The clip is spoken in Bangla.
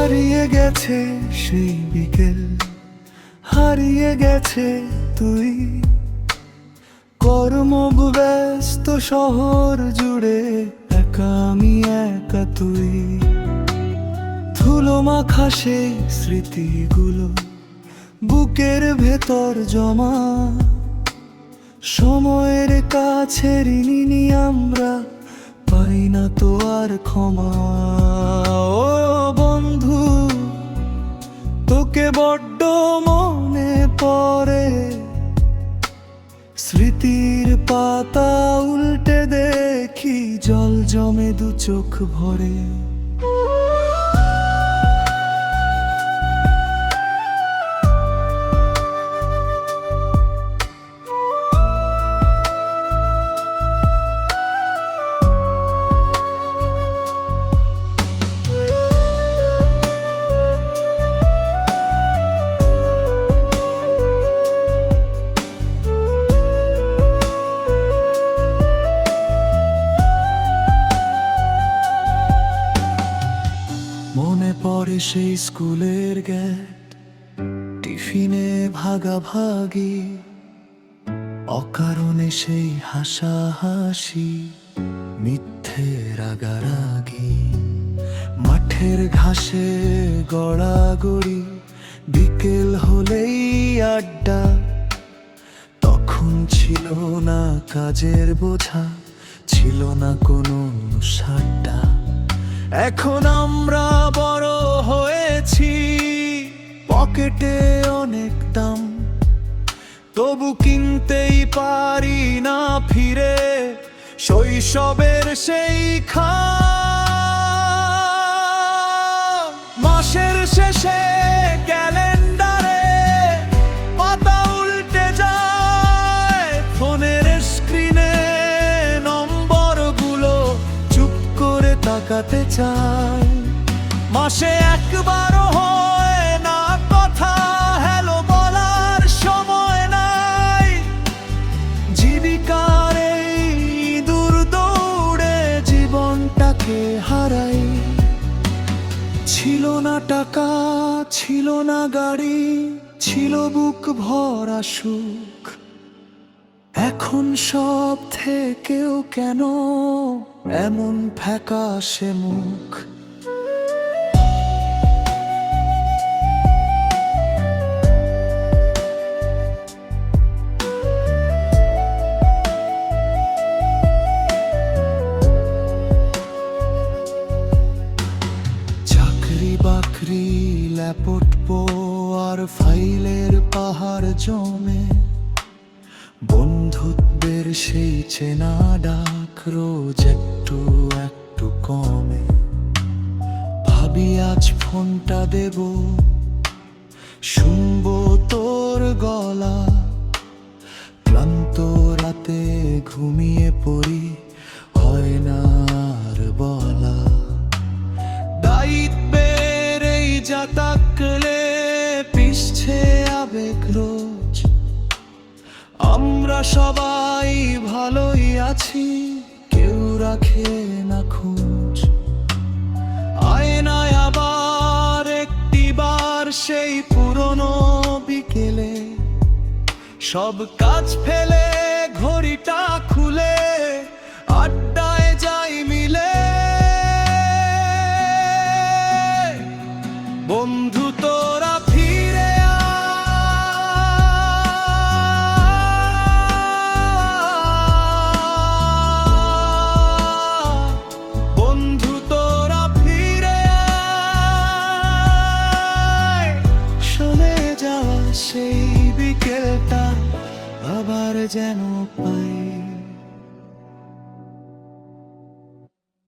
হারিয়ে গেছে সেই বিকেল, হারিয়ে গেছে তুই। কর্মব্যস্ত শহর জুড়ে একা আমি, একা তুই। ধুলো মাখা সেই স্মৃতিগুলো বুকের ভেতর জমা। সময়ের কাছে ঋণী আমরা, পাই না তো আর ক্ষমা। ও বন্ধু, তোকে বড্ড মনে পড়ে। স্মৃতির পাতা উল্টে দেখি জল জমে দু চোখ ভরে। মনে পড়ে সেই স্কুলের গেট, টিফিনে ভাগাভাগি, অকারণে সেই হাসাহাসি, মিথ্যে রাগারাগি। মাঠের ঘাসে গড়াগড়ি, বিকেল হলেই আড্ডা। তখন ছিল না কাজের বোঝা, ছিল না কোনো সাড্ডা। এখন আমরা বড় হয়েছি, পকেটে অনেক দাম, তবু কিনতেই পারি না ফিরে শৈশবের সেই খাম। মাসের শেষে ক্যালেন্ডারে পাতা উল্টে যায়, ফোনের স্ক্রিনে নম্বরগুলো চুপ করে তাকাতে চাই। মাসে একবারও হয় না কথা, হ্যালো বলার সময় নাই। জীবিকার এই দূর দৌড়ে জীবনটাকে হারাই। ছিল না টাকা, ছিল না গাড়ি, ছিল বুক ভরা সুখ। এখন সব থেকেও কেন এমন ফ্যাকাশে মুখ। চাকরি বাকরি, ল্যাপটপ আর ফাইলের পাহাড় জমে, বন্ধুত্বের সেই চেনা ডাক রোজ একটু একটু কমে। ভাবি আজ ফোনটা দেব, শুনবো তোর গলা। ক্লান্ত রাতে ঘুমিয়ে পড়ি, হয় না আর বলা। দায়িত্বের এই জাতাকলে পিছছে আবেগ রোজ। আমরা সবাই ভালোই আছি, কেউ রাখে না খোঁজ। আয়নায় আবার একটিবার সেই পুরনো বিকেলে, সব কাজ ফেলে ঘড়িটা খুলে আড্ডায় যাই মিলে। বন্ধু তোরা ফিরে বন্ধু তোরা ফিরে চলে যাওয়া সেই বিকেলটা আবার যেন পাই।